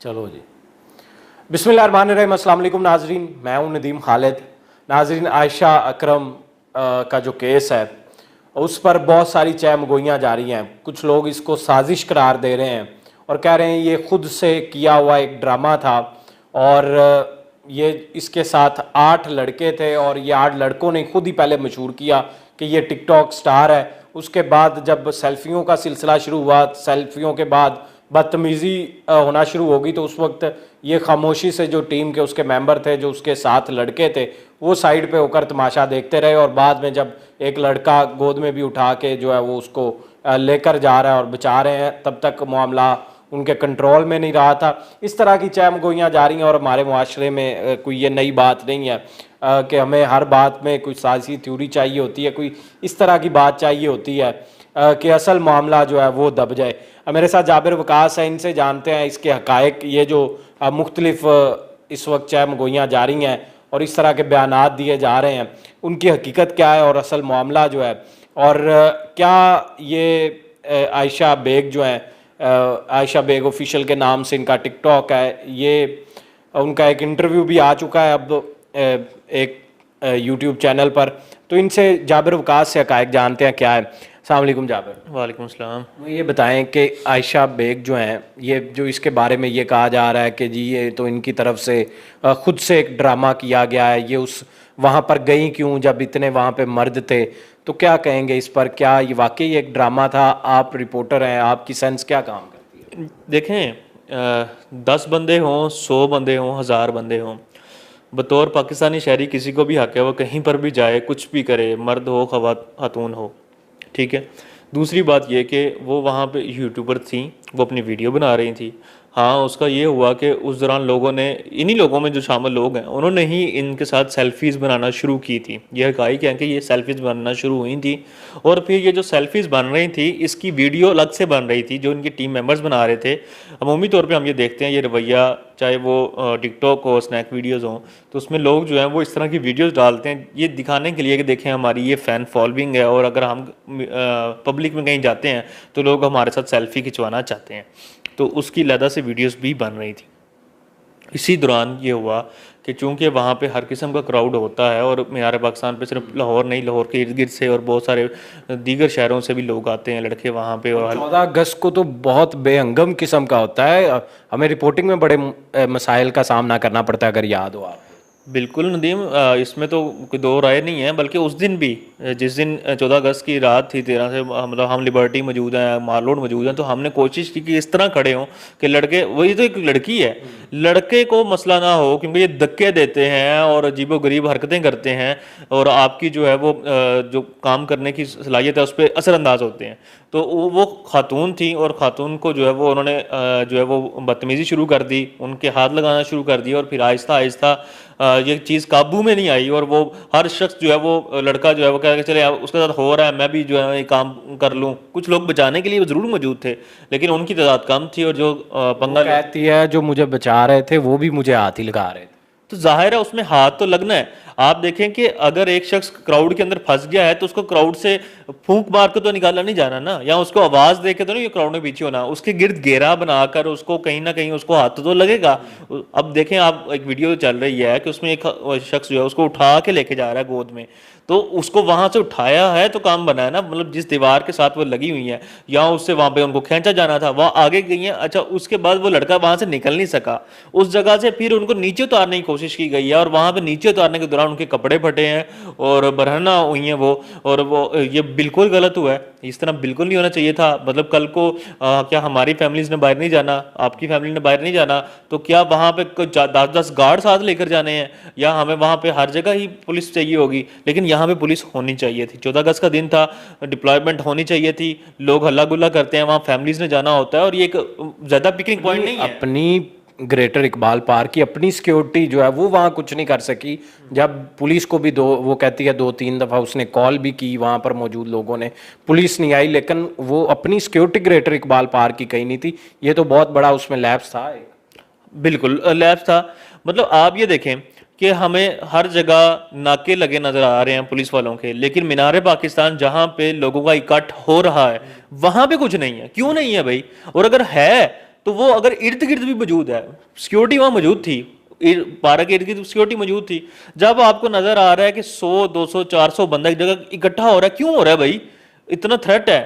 चलो जी, बिस्मिल्लाहिर्रहमानिर्रहीम। अस्सलाम वालेकुम नाजरीन, मैं हूं नदीम खालिद। नाजरीन, आयशा अकरम का जो केस है उस पर बहुत सारी चहमगोइयाँ जारी हैं। कुछ लोग इसको साजिश करार दे रहे हैं और कह रहे हैं ये खुद से किया हुआ एक ड्रामा था और ये इसके साथ 8 लड़के थे और ये 8 लड़कों ने खुद ही पहले मशहूर किया कि ये टिकटॉक स्टार है। उसके बाद जब सेल्फियों का सिलसिला शुरू हुआ, सेल्फियों के बाद बदतमीज़ी होना शुरू होगी, तो उस वक्त ये खामोशी से जो टीम के उसके मेंबर थे, जो उसके साथ लड़के थे, वो साइड पे होकर तमाशा देखते रहे। और बाद में जब एक लड़का गोद में भी उठा के जो है वो उसको लेकर जा रहा है और बचा रहे हैं, तब तक मामला उनके कंट्रोल में नहीं रहा था। इस तरह की चहमगोइयाँ जारी हैं और हमारे मुआशरे में कोई ये नई बात नहीं है कि हमें हर बात में कोई साजिशी थ्योरी चाहिए होती है, कोई इस तरह की बात चाहिए होती है कि असल मामला जो है वो दब जाए। मेरे साथ जाबिर वकास है, इनसे जानते हैं इसके हकायक, ये जो मुख्तलिफ इस वक्त चहमगोइयाँ जारी हैं और इस तरह के बयानात दिए जा रहे हैं, उनकी हकीकत क्या है और असल मामला जो है, और क्या ये आयशा बेग जो है, आयशा बेग ऑफिशियल के नाम से इनका टिकटॉक है, ये उनका एक इंटरव्यू भी आ चुका है अब एक यूट्यूब चैनल पर। तो इनसे जाबिर वकास से हकायक जानते हैं क्या है। अस्सलाम वालेकुम जाबिर। वालेकुम सलाम। ये बताएं कि आयशा बेग जो हैं, ये जो इसके बारे में ये कहा जा रहा है कि जी ये तो इनकी तरफ से खुद से एक ड्रामा किया गया है, ये उस वहाँ पर गई क्यों जब इतने वहाँ पे मर्द थे, तो क्या कहेंगे इस पर? क्या ये वाकई एक ड्रामा था? आप रिपोर्टर हैं, आपकी सेंस क्या काम करती है? देखें, 10 बंदे हों, 100 बंदे हों, 1000 बंदे हों, बतौर पाकिस्तानी शहरी किसी को भी हक है वो कहीं पर भी जाए, कुछ भी करे, मर्द हो खातून हो, ठीक है। दूसरी बात ये कि वो वहाँ पे यूट्यूबर थी, वो अपनी वीडियो बना रही थी। हाँ, उसका ये हुआ कि उस दौरान लोगों ने, इन्हीं लोगों में जो शामिल लोग हैं, उन्होंने ही इनके साथ सेल्फ़ीज़ बनाना शुरू की थी। ये हकायक है कि ये सेल्फ़ीज़ बनना शुरू हुई थी और फिर ये जो सेल्फ़ीज़ बन रही थी, इसकी वीडियो अलग से बन रही थी जो इनके टीम मेंबर्स बना रहे थे। अमूमी तौर पे हम ये देखते हैं ये रवैया, चाहे वो टिकटॉक हो, स्नैक वीडियोज़ हों, तो उसमें लोग जो हैं वो इस तरह की वीडियोज़ डालते हैं ये दिखाने के लिए कि देखें हमारी ये फ़ैन फॉलोइंग है, और अगर हम पब्लिक में कहीं जाते हैं तो लोग हमारे साथ सेल्फ़ी खिंचवाना चाहते हैं। तो उसकी लदा से वीडियोस भी बन रही थी। इसी दौरान ये हुआ कि चूंकि वहाँ पे हर किस्म का क्राउड होता है और मीनार पाकिस्तान पे सिर्फ लाहौर नहीं, लाहौर के इर्द गिर्द से और बहुत सारे दीगर शहरों से भी लोग आते हैं, लड़के वहाँ पे। और 14 अगस्त को तो बहुत बेहंगम किस्म का होता है, हमें रिपोर्टिंग में बड़े मसाइल का सामना करना पड़ता है, अगर याद हो आप। बिल्कुल नदीम, इसमें तो कोई दो राय नहीं है, बल्कि उस दिन भी, जिस दिन 14 अगस्त की रात थी, 13 से, मतलब हम लिबर्टी मौजूद हैं, मारलोड मौजूद हैं, तो हमने कोशिश की कि इस तरह खड़े हों कि लड़के, वही तो एक लड़की है, लड़के को मसला ना हो, क्योंकि ये धक्के देते हैं और अजीबोगरीब हरकतें करते हैं और आपकी जो है वो जो काम करने की सलाहियत है उस पर असरअंदाज होते हैं। तो वो खातून थी और खातून को जो है वो उन्होंने जो है वो बदतमीज़ी शुरू कर दी, उनके हाथ लगाना शुरू कर दिया और फिर आहिस्ता आहिस्ता ये चीज़ काबू में नहीं आई और वो हर शख्स जो है वो, लड़का जो है वो कह के चले अब उसके साथ हो रहा है, मैं भी जो है ये काम कर लूँ। कुछ लोग बचाने के लिए ज़रूर मौजूद थे, लेकिन उनकी तादाद कम थी और जो पंगा कहती है जो मुझे बचा रहे थे वो भी मुझे हाथ ही लगा रहे थे। तो जाहिर है उसमें हाथ तो लगना है। आप देखें कि अगर एक शख्स क्राउड के अंदर फंस गया है तो उसको क्राउड से फूंक मार के तो निकाला नहीं जाना ना, या उसको आवाज दे के तो नहीं ये क्राउड में पीछे होना, उसके गिर्द घेरा बनाकर उसको कहीं ना कहीं उसको हाथ तो लगेगा। अब देखें, आप एक वीडियो चल रही है कि उसमें एक शख्स जो है उसको उठा के लेके जा रहा है गोद में, तो उसको वहां से उठाया है तो काम बना है ना, मतलब जिस दीवार के साथ वो लगी हुई है या उससे वहां पे उनको खींचा जाना था, वहां आगे गई है। अच्छा, उसके बाद वो लड़का वहां से निकल नहीं सका उस जगह से, फिर उनको नीचे उतारने की कोशिश की गई है और वहां पे नीचे उतारने के दौरान उनके कपड़े फटे हैं और बरहना हुई है वो, और वो ये बिल्कुल गलत हुआ है, इस तरह बिल्कुल नहीं होना चाहिए था। मतलब कल को क्या हमारी फैमिलीज ने बाहर नहीं जाना, आपकी फैमिली ने बाहर नहीं जाना, तो क्या वहां पे 10-10 गार्ड साथ लेकर जाने हैं, या हमें वहां पे हर जगह ही पुलिस चाहिए होगी? लेकिन यहाँ पे पुलिस होनी चाहिए थी। 14 अगस्त का दिन था, डिप्लॉयमेंट होनी चाहिए थी, लोग हल्ला गुल्ला करते हैं, वहाँ फैमिलीज ने जाना होता है और ये एक ज़्यादा पिकनिक पॉइंट नहीं है। अपनी ग्रेटर इकबाल पार्क की अपनी सिक्योरिटी जो है वो वहाँ कुछ नहीं कर सकी, जब पुलिस को भी वो कहती है 2-3 दफ़ा उसने कॉल भी की वहाँ पर मौजूद लोगों ने, पुलिस नहीं आई, लेकिन वो अपनी सिक्योरिटी ग्रेटर इकबाल पार्क की कहीं नहीं थी। ये तो बहुत बड़ा उसमें लैप्स था। बिल्कुल लैप्स था। मतलब आप ये देखें कि हमें हर जगह नाके लगे नजर आ रहे हैं पुलिस वालों के, लेकिन मीनार पाकिस्तान जहां पे लोगों का इकट्ठ हो रहा है वहां पे कुछ नहीं है। क्यों नहीं है भाई? और अगर है तो वो अगर इर्द गिर्द भी मौजूद है, सिक्योरिटी वहाँ मौजूद थी, पार्क के इर्द गिर्द सिक्योरिटी मौजूद थी, जब आपको नजर आ रहा है कि 100 200 400 बंदा एक जगह इकट्ठा हो रहा है, क्यों हो रहा है भाई, इतना थ्रेट है,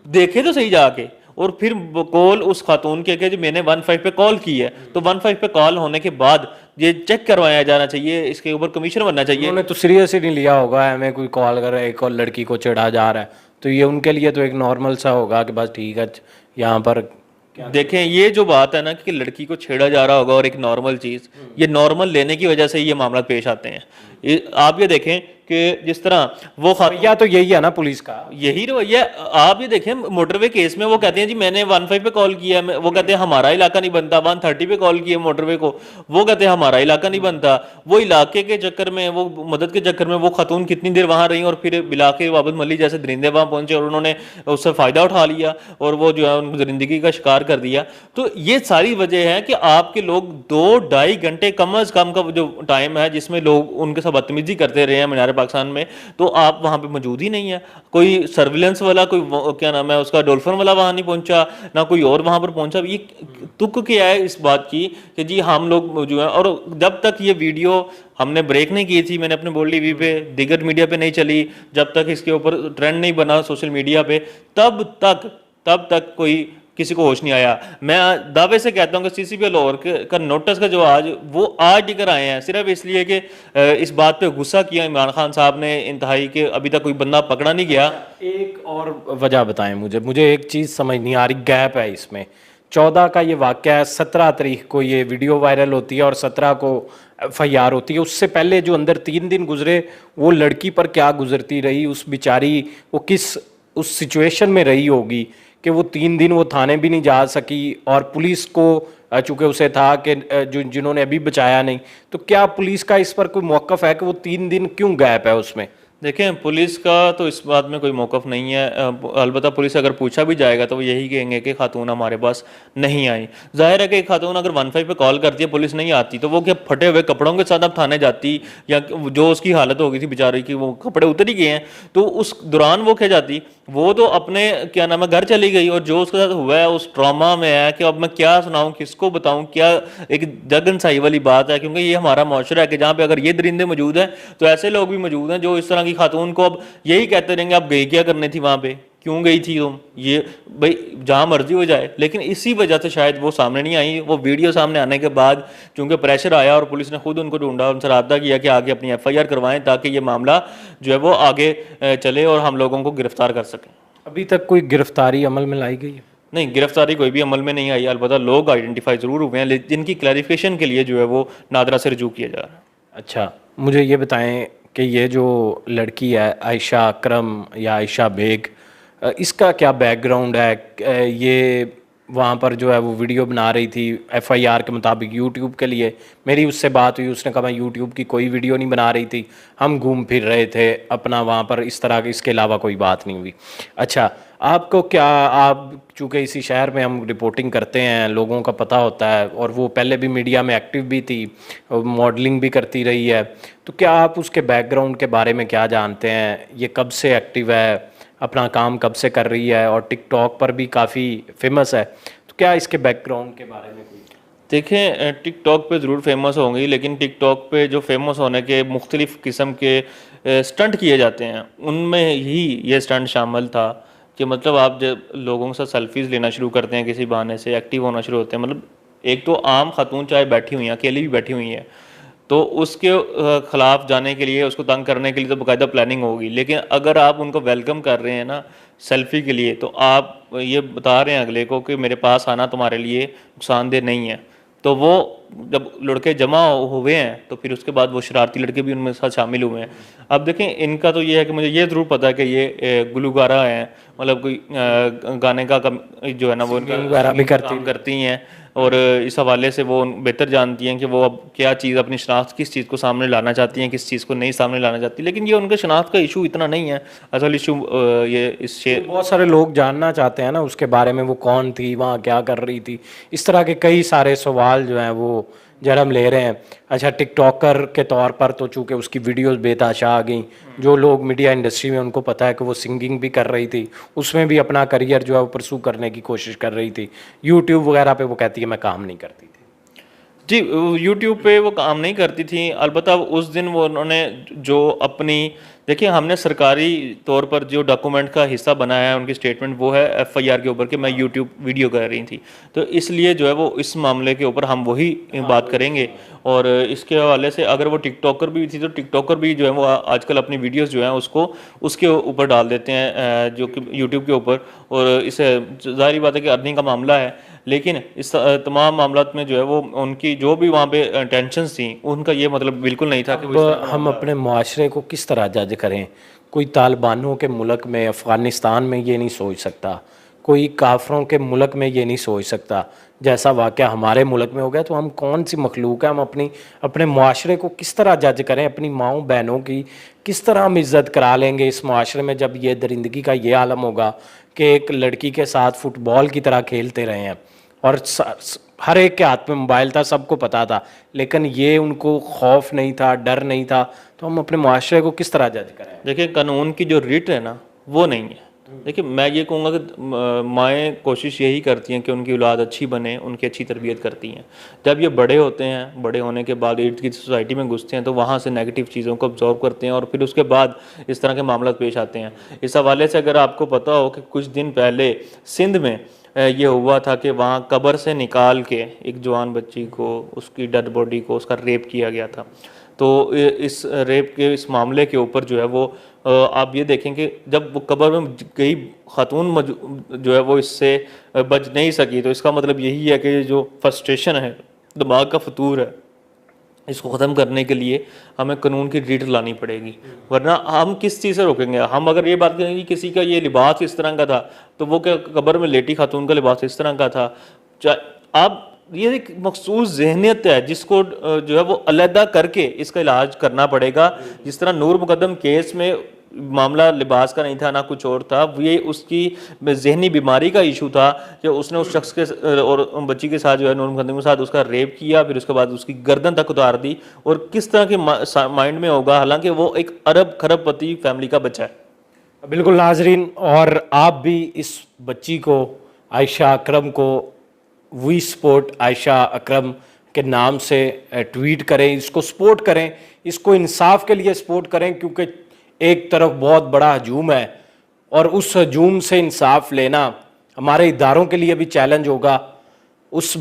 देखे तो सही जाके। और फिर कॉल उस खातून के कि मैंने 15 पे कॉल की है, तो 15 पे कॉल होने के बाद ये चेक करवाया जाना चाहिए, इसके ऊपर कमीशन बनना चाहिए। उन्होंने तो सीरियस ही नहीं लिया होगा, हमें कोई कॉल कर एक और लड़की को चिढ़ा जा रहा है, तो ये उनके लिए तो एक नॉर्मल सा होगा कि बस ठीक है यहाँ पर देखें ये जो बात है ना कि लड़की को छेड़ा जा रहा होगा और एक नॉर्मल चीज, ये नॉर्मल लेने की वजह से ये मामला पेश आते हैं। आप ये देखें कि जिस तरह वो रवैया तो यही है ना पुलिस का, यही रवैया। आप ये देखें मोटरवे केस में वो कहते हैं जी मैंने 15 पे कॉल किया है, वो कहते हैं हमारा इलाका नहीं बनता, 130 पे कॉल किया मोटरवे को, वो कहते हैं हमारा इलाका नहीं बनता। वो इलाके के चक्कर में, वो मदद के चक्कर में वो खातून कितनी देर वहां रही और फिर बिला के वाबत मली जैसे दरिंदे वहां पहुंचे और उन्होंने उससे फायदा उठा लिया और वो जो है उनको जिंदगी का शिकार कर दिया। तो ये सारी वजह है कि आपके लोग 2-2.5 घंटे कम अज कम का जो टाइम है जिसमें लोग उनके साथ बदतमीजी करते रहे हैं मीनार पाकिस्तान में, तो आप वहां पे मौजूद ही नहीं है। कोई सर्विलेंस वाला, कोई क्या नाम है उसका, डोल्फिन वाला वहां नहीं पहुंचा, ना कोई और वहां पर पहुंचा। ये तुक क्या है इस बात की कि जी हम लोग जो है, और जब तक ये वीडियो हमने ब्रेक नहीं की थी, मैंने अपने बोल्ड टीवी पे, दीगर मीडिया पे नहीं चली, जब तक इसके ऊपर ट्रेंड नहीं बना सोशल मीडिया पे, तब तक कोई किसी को होश नहीं आया। मैं दावे से कहता हूं कि सीसीपी लाहौर का नोटिस का जो आज लेकर आए हैं सिर्फ इसलिए कि इस बात पे गुस्सा किया इमरान खान साहब ने इंतहाई के, अभी तक कोई बंदा पकड़ा नहीं गया। एक और वजह बताएं मुझे एक चीज़ समझ नहीं आ रही, गैप है इसमें। 14 का ये वाक़या है, 17 तारीख को ये वीडियो वायरल होती है और 17 को FIR होती है। उससे पहले जो अंदर 3 दिन गुजरे, वो लड़की पर क्या गुजरती रही, उस बेचारी वो किस उस सिचुएशन में रही होगी कि वो 3 दिन वो थाने भी नहीं जा सकी, और पुलिस को चूंकि उसे था कि जिन्होंने अभी बचाया नहीं, तो क्या पुलिस का इस पर कोई मौक़िफ़ है कि वो 3 दिन क्यों गैप है उसमें? देखें पुलिस का तो इस बात में कोई मौक़िफ़ नहीं है। अलबत्ता पुलिस अगर पूछा भी जाएगा तो वो यही कहेंगे कि खातून हमारे पास नहीं आई। जाहिर है कि खातून अगर 15 पे कॉल करती है, पुलिस नहीं आती, तो वो क्या फटे हुए कपड़ों के साथ अब थाने जाती, या जो उसकी हालत हो गई थी बेचारी की, वो कपड़े उतर ही गए हैं, तो उस दौरान वो क्या जाती? वो तो अपने क्या नाम है घर चली गई, और जो उसके साथ हुआ है उस ट्रॉमा में है कि अब मैं क्या सुनाऊं, किसको बताऊं, क्या एक जगनसाई वाली बात है। क्योंकि ये हमारा माशरा है कि जहाँ पे अगर ये दरिंदे मौजूद हैं तो ऐसे लोग भी मौजूद हैं जो इस तरह की खातून को अब यही कहते रहेंगे आप गई क्या करने थी वहां पे, क्यों गई थी तुम, ये भाई जहां मर्जी हो जाए। लेकिन इसी वजह से शायद वो सामने नहीं आई। वो वीडियो सामने आने के बाद चूंकि प्रेशर आया और पुलिस ने खुद उनको ढूंढा, उनसे रब्ता किया कि आगे अपनी FIR करवाएं ताकि ये मामला जो है वो आगे चले और हम लोगों को गिरफ्तार कर सकें। अभी तक कोई गिरफ्तारी अमल में लाई गई है? नहीं, गिरफ्तारी कोई भी अमल में नहीं आई। अलबत्ता लोग आइडेंटिफाई ज़रूर हुए हैं जिनकी क्लैरिफिकेशन के लिए जो है वो नादरा से रजू किया जा रहा है। अच्छा, मुझे ये बताएं कि ये जो लड़की है आयशा अकरम या आयशा बेग, इसका क्या बैकग्राउंड है? ये वहाँ पर जो है वो वीडियो बना रही थी FIR के मुताबिक यूट्यूब के लिए। मेरी उससे बात हुई, उसने कहा मैं यूट्यूब की कोई वीडियो नहीं बना रही थी, हम घूम फिर रहे थे अपना वहाँ पर, इस तरह की, इसके अलावा कोई बात नहीं हुई। अच्छा, आपको क्या, आप चूँकि इसी शहर में हम रिपोर्टिंग करते हैं, लोगों का पता होता है, और वो पहले भी मीडिया में एक्टिव भी थी, मॉडलिंग भी करती रही है, तो क्या आप उसके बैकग्राउंड के बारे में क्या जानते हैं? ये कब से एक्टिव है, अपना काम कब से कर रही है, और टिकटॉक पर भी काफ़ी फेमस है, तो क्या इसके बैकग्राउंड के बारे में कोई? देखें टिकटॉक पे ज़रूर फेमस होंगी, लेकिन टिकटॉक पे जो फेमस होने के मुख्तलिफ़ किस्म के स्टंट किए जाते हैं, उनमें ही ये स्टंट शामिल था कि मतलब आप जब लोगों के साथ सेल्फीज़ लेना शुरू करते हैं, किसी बहाने से एक्टिव होना शुरू होते हैं, मतलब एक तो आम खातून चाहे बैठी हुई हैं, अकेली भी बैठी हुई हैं, तो उसके ख़िलाफ़ जाने के लिए, उसको तंग करने के लिए तो बाकायदा प्लानिंग होगी। लेकिन अगर आप उनको वेलकम कर रहे हैं ना सेल्फ़ी के लिए, तो आप ये बता रहे हैं अगले को कि मेरे पास आना तुम्हारे लिए नुकसानदेह नहीं है, तो वो जब लड़के जमा हुए हैं तो फिर उसके बाद वो शरारती लड़के भी उनमें साथ शामिल हुए हैं। अब देखें इनका तो ये है कि मुझे ये ज़रूर पता है कि ये गुलगारा हैं, मतलब कोई गाने का जो है ना वो इनका भी करती हैं, और इस हवाले से वो बेहतर जानती हैं कि वो अब क्या चीज़, अपनी शनाख्त किस चीज़ को सामने लाना चाहती हैं, किस चीज़ को नहीं सामने लाना चाहती। लेकिन ये उनके शनाख्त का इशू इतना नहीं है, असल इशू ये इस बहुत सारे लोग जानना चाहते हैं ना उसके बारे में, वो कौन थी, वहाँ क्या कर रही थी, इस तरह के कई सारे सवाल जो हैं वो जन्म ले रहे हैं। अच्छा, टिकटॉकर के तौर पर तो चूंकि उसकी वीडियोस बेतहाशा आ गई, जो लोग मीडिया इंडस्ट्री में उनको पता है कि वो सिंगिंग भी कर रही थी, उसमें भी अपना करियर जो है वो परसू करने की कोशिश कर रही थी। यूट्यूब वगैरह पे वो कहती है मैं काम नहीं करती थी। जी, यूट्यूब पे वो काम नहीं करती थी, अलबत्ता उस दिन वो उन्होंने जो अपनी, देखिए हमने सरकारी तौर पर जो डॉक्यूमेंट का हिस्सा बनाया है उनकी स्टेटमेंट, वो है एफआईआर के ऊपर कि मैं यूट्यूब वीडियो कर रही थी। तो इसलिए जो है वो इस मामले के ऊपर हम वही बात करेंगे। और इसके हवाले से अगर वो टिकटॉकर भी थी तो टिकटॉकर भी जो है वो आजकल अपनी वीडियोस जो हैं उसको उसके ऊपर डाल देते हैं, जो कि यूट्यूब के ऊपर। और इससे ज़ाहिर बात है कि अर्निंग का मामला है, लेकिन इस तमाम मामलात में जो है वो उनकी जो भी वहाँ पे टेंशन्स थी उनका ये मतलब बिल्कुल नहीं था कि वो अब हम अपने माशरे को किस तरह जज करें? कोई तालिबानों के मुल्क में, अफ़गानिस्तान में ये नहीं सोच सकता, कोई काफरों के मुल्क में ये नहीं सोच सकता। जैसा वाक़या हमारे मुल्क में हो गया, तो हम कौन सी मखलूक है? हम अपने माशरे को किस तरह जज करें? अपनी माओं बहनों की किस तरह हम इज़्ज़त करा लेंगे इस माशरे में, जब ये दरिंदगी का ये आलम होगा कि एक लड़की के साथ फुटबॉल की तरह खेलते रहे हैं और हर एक के हाथ में मोबाइल था, सबको पता था, लेकिन ये उनको खौफ नहीं था, डर नहीं था। तो हम अपने माशरे को किस तरह जज करें? देखिए, कानून की जो रिट है ना वो नहीं है। देखिए, मैं ये कहूँगा कि माएँ कोशिश यही करती हैं कि उनकी औलाद अच्छी बने, उनकी अच्छी तरबियत करती हैं। जब ये बड़े होते हैं, बड़े होने के बाद इर्द गिर्द सोसाइटी में घुसते हैं तो वहाँ से नेगेटिव चीज़ों को ऑब्जॉर्व करते हैं और फिर उसके बाद इस तरह के मामला पेश आते हैं। इस हवाले से अगर आपको पता हो कि कुछ दिन पहले सिंध में ये हुआ था कि वहाँ कब्र से निकाल के एक जवान बच्ची को, उसकी डेड बॉडी को, उसका रेप किया गया था। तो इस रेप के इस मामले के ऊपर जो है वो आप ये देखें कि जब वो कब्र में गई खातून जो है वो इससे बच नहीं सकी, तो इसका मतलब यही है कि जो फ्रस्ट्रेशन है, दिमाग का फतूर है, इसको ख़त्म करने के लिए हमें कानून की रीट लानी पड़ेगी। वरना हम किस चीज़ से रोकेंगे? हम अगर ये बात करेंगे कि किसी का ये लिबास इस तरह का था, तो वो क्या कब्र में लेटी खातून का लिबास इस तरह का था? आप, ये एक मखसूस जहनियत है जिसको जो है वो अलहदा करके इसका इलाज करना पड़ेगा। जिस तरह नूर मुकद्दम केस में मामला लिबास का नहीं था, ना कुछ और था, ये उसकी जहनी बीमारी का इशू था कि उसने उस शख्स के और बच्ची के साथ जो है नूर मुकद्दम के साथ उसका रेप किया, फिर उसके बाद उसकी गर्दन तक उतार दी। और किस तरह के माइंड में होगा, हालांकि वो एक अरब खरबपति फैमिली का बच्चा है। बिल्कुल नाजरीन, और आप भी इस बच्ची को, आयशा अकरम को, वी सपोर्ट आयशा अकरम के नाम से ट्वीट करें, इसको सपोर्ट करें, इसको इंसाफ के लिए सपोर्ट करें, क्योंकि एक तरफ बहुत बड़ा हजूम है और उस हजूम से इंसाफ लेना हमारे इदारों के लिए भी चैलेंज होगा। उस